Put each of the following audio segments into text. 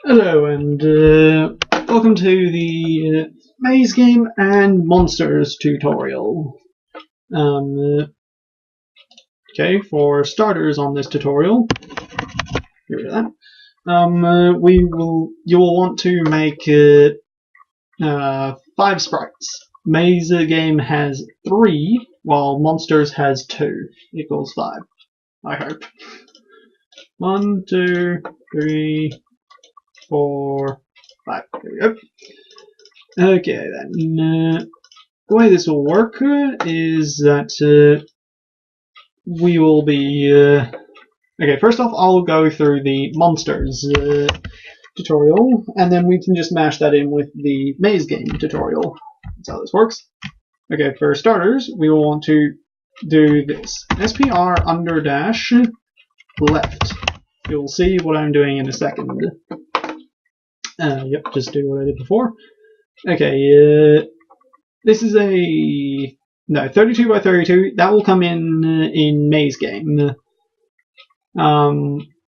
Hello and welcome to the Maze Game and Monsters tutorial. Okay, for starters on this tutorial, get rid of that. You will want to make 5 sprites. Maze Game has 3, while Monsters has 2 equals 5. I hope. 1, 2, 3, 4, 5. There we go. Okay then. The way this will work is that we will be. Okay, first off, I'll go through the monsters tutorial, and then we can just mash that in with the maze game tutorial. That's how this works. Okay, for starters, we will want to do this: SPR under dash left. You'll see what I'm doing in a second. Yep, just do what I did before. Okay, this is a 32 by 32. That will come in Maze Game.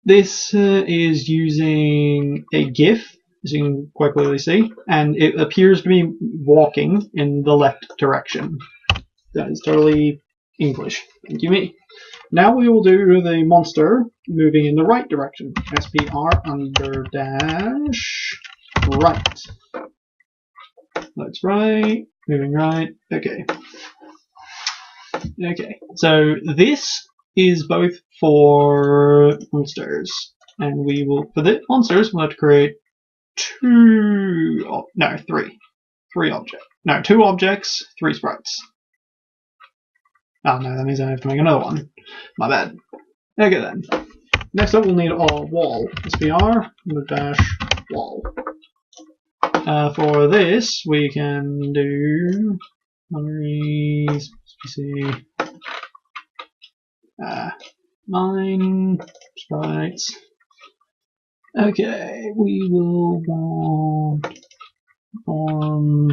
This is using a GIF, as you can quite clearly see, and it appears to be walking in the left direction. That is totally English. Thank you, me. Now we will do the monster moving in the right direction. SPR under dash right. That's right. Moving right. Okay. Okay. So this is both for monsters, and we will for the monsters we'll have to create 2 objects, 3 sprites. Oh no, that means I have to make another one. My bad. Okay then. Next up we'll need a wall. SPR dash wall. For this we can do memories, PC, mine, sprites. Okay, we will want on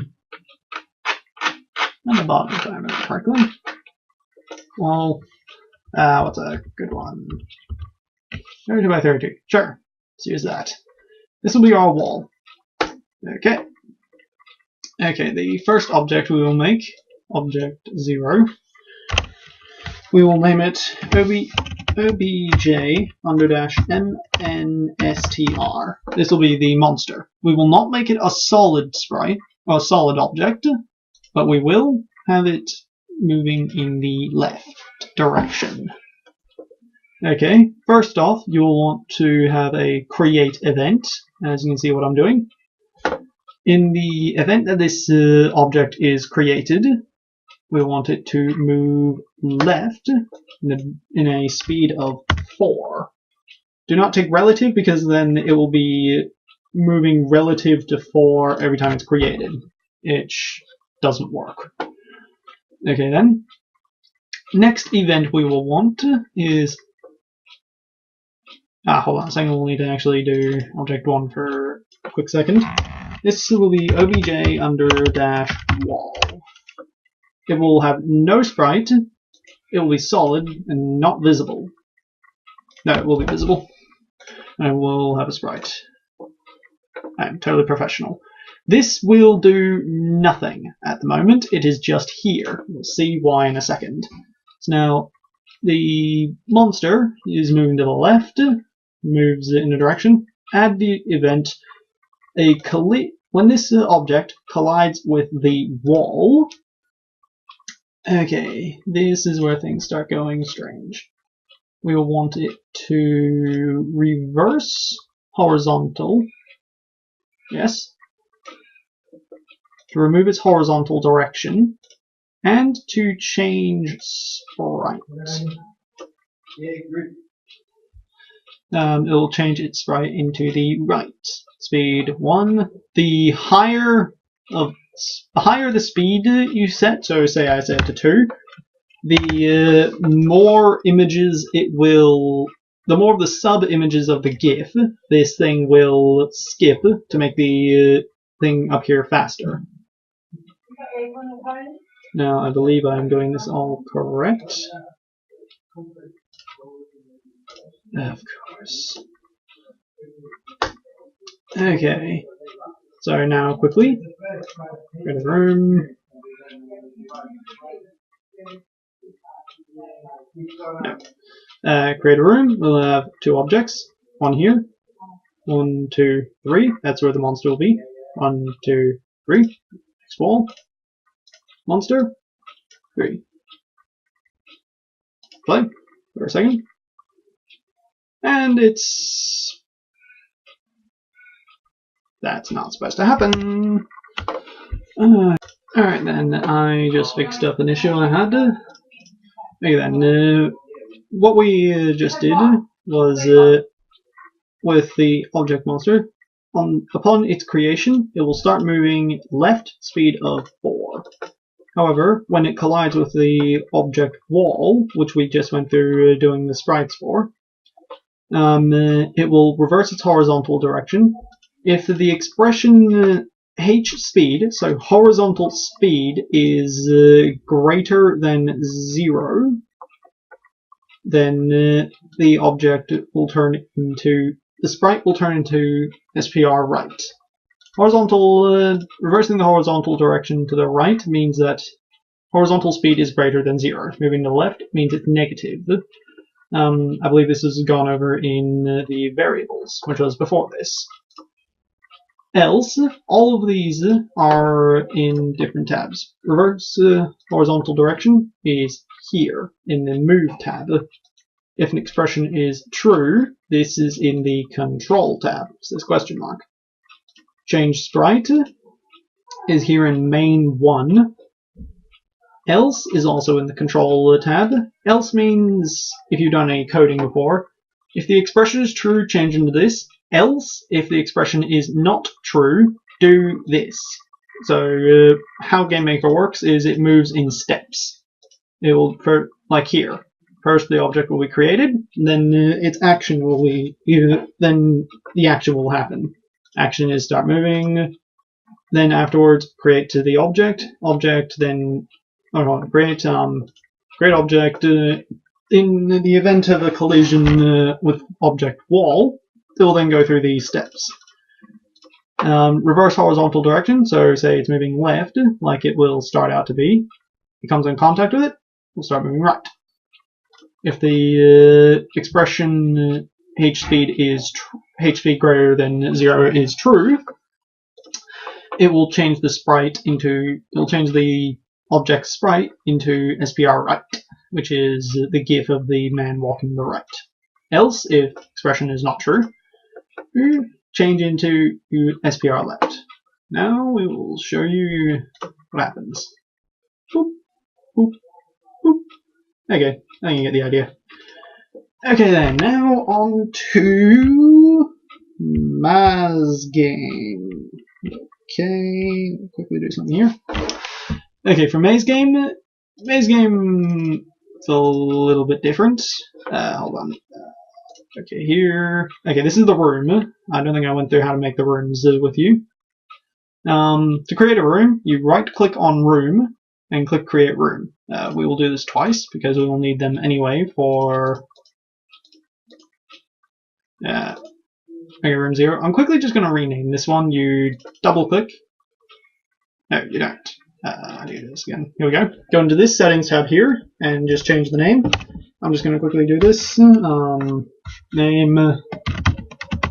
the bottom if I remember correctly. Well, what's a good one? 32 by 32. Sure, let's use that. This will be our wall. Okay. Okay, the first object we will make, object 0, we will name it obj under dash mnstr. This will be the monster. We will not make it a solid sprite, or a solid object, but we will have it moving in the left direction. Okay, first off, you will want to have a create event, as you can see what I'm doing. In the event that this object is created, we want it to move left in a speed of 4. Do not take relative, because then it will be moving relative to 4 every time it's created, which doesn't work. Okay then. Next event we will want is... hold on a second, we'll need to actually do object 1 for a quick second. This will be obj under dash wall. It will have no sprite. It will be solid and not visible. No, it will be visible. And we'll have a sprite. I'm totally professional. This will do nothing at the moment. It is just here. We'll see why in a second. So now the monster is moving to the left. Moves in a direction. Add the event. When this object collides with the wall, okay, this is where things start going strange. We will want it to reverse horizontal, yes, to remove its horizontal direction, and to change sprite. It will change its sprite into the right. Speed 1. The higher the speed you set, so say I set it to 2, the more images it will, the more of the sub images of the GIF this thing will skip to make the thing up here faster. Now I believe I'm doing this all correct. Of course. Okay, so now quickly, go to room. No. Create a room. We'll have two objects. One here. 1, 2, 3. That's where the monster will be. 1, 2, 3. Next wall. Monster. 3. Play for a second. And that's not supposed to happen. Alright then, I just fixed up an issue I had. Okay then, what we just did was, with the object monster, upon its creation, it will start moving left speed of 4. However, when it collides with the object wall, which we just went through doing the sprites for, it will reverse its horizontal direction. If the expression h speed, so horizontal speed, is greater than 0, then the object will turn into, the sprite will turn into SPR right. Reversing the horizontal direction to the right means that horizontal speed is greater than 0. Moving to the left means it's negative. I believe this has gone over in the variables, which was before this. Else, all of these are in different tabs. Reverse horizontal direction is here in the Move tab. If an expression is true, this is in the Control tab. It says question mark. Change sprite is here in Main 1. Else is also in the Control tab. Else means, if you've done any coding before, if the expression is true, change into this. Else, if the expression is not true, do this. So how GameMaker works is it moves in steps. It will, like here. First the object will be created, then its action will be, then the action will happen. Action is start moving, then afterwards create to the object, then create object. In the event of a collision with object wall, it will then go through these steps. Reverse horizontal direction, so say it's moving left, like it will start out to be. It comes in contact with it, will start moving right. If the expression h speed greater than 0 is true, it will change the object sprite into SPR right, which is the GIF of the man walking the right. Else, if expression is not true, change into SPR left. Now we will show you what happens. Boop, boop, boop. Okay, I think you get the idea. Okay then, now on to Maze Game. Okay, quickly do something here. Okay, for Maze Game it's a little bit different. Hold on. Okay, here. Okay, this is the room. I don't think I went through how to make the rooms with you. To create a room, you right-click on Room and click Create Room. We will do this twice because we will need them anyway for Room 0. I'm quickly just going to rename this one. You double-click. No, you don't. I do this again. Here we go. Go into this Settings tab here and just change the name. I'm just going to quickly do this. Name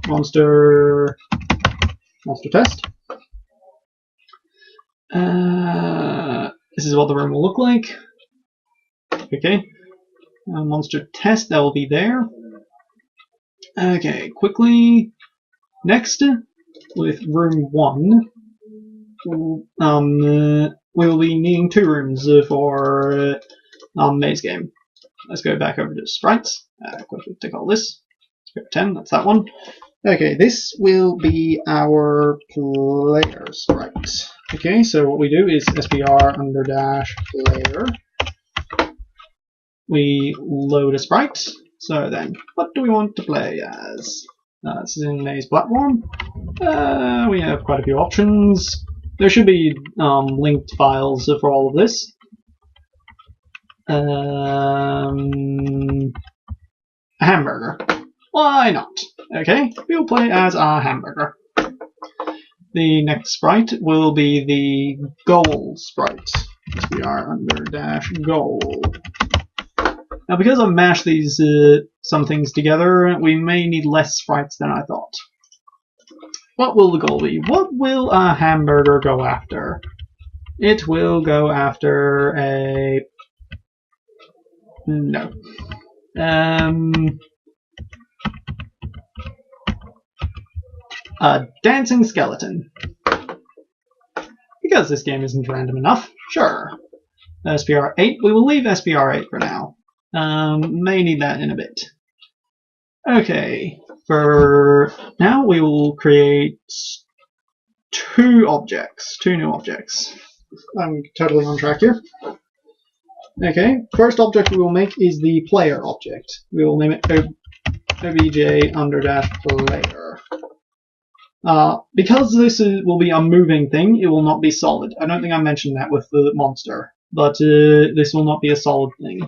Monster Test. This is what the room will look like. Okay. Monster Test, that will be there. Okay, quickly. Next, with room 1, we will be needing 2 rooms for Maze Game. Let's go back over to sprites. Quickly tick all this. Let's go 10, that's that one. Okay, this will be our player sprite. Okay, so what we do is SPR_player. We load a sprite. So then, what do we want to play as? This is in Maze platform. We have quite a few options. There should be linked files for all of this. A hamburger. Why not? Okay, we'll play as a hamburger. The next sprite will be the goal sprite. SBR under dash goal. Now, because I've mashed these some things together, we may need less sprites than I thought. What will the goal be? What will a hamburger go after? It will go after a... no. A dancing skeleton. Because this game isn't random enough, sure. SPR8, we will leave SPR8 for now. May need that in a bit. Okay, for now we will create two new objects. I'm totally on track here. Okay, first object we will make is the player object. We will name it obj under dash player. Because this will be a moving thing, it will not be solid. I don't think I mentioned that with the monster, but this will not be a solid thing.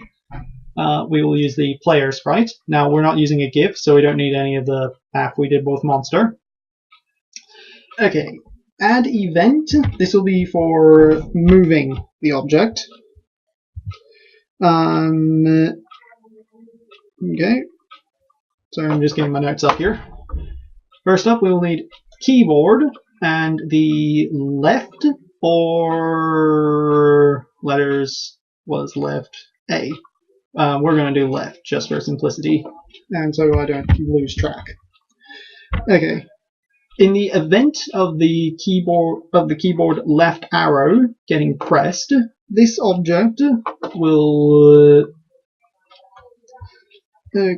We will use the player sprite. Now, we're not using a GIF, so we don't need any of the path we did with monster. Okay, add event. This will be for moving the object. Okay, so I'm just getting my notes up here. First up, we will need keyboard, and the left or letters was left A. We're going to do left just for simplicity, and so I don't lose track. Okay. In the event of the keyboard left arrow getting pressed, this object will okay.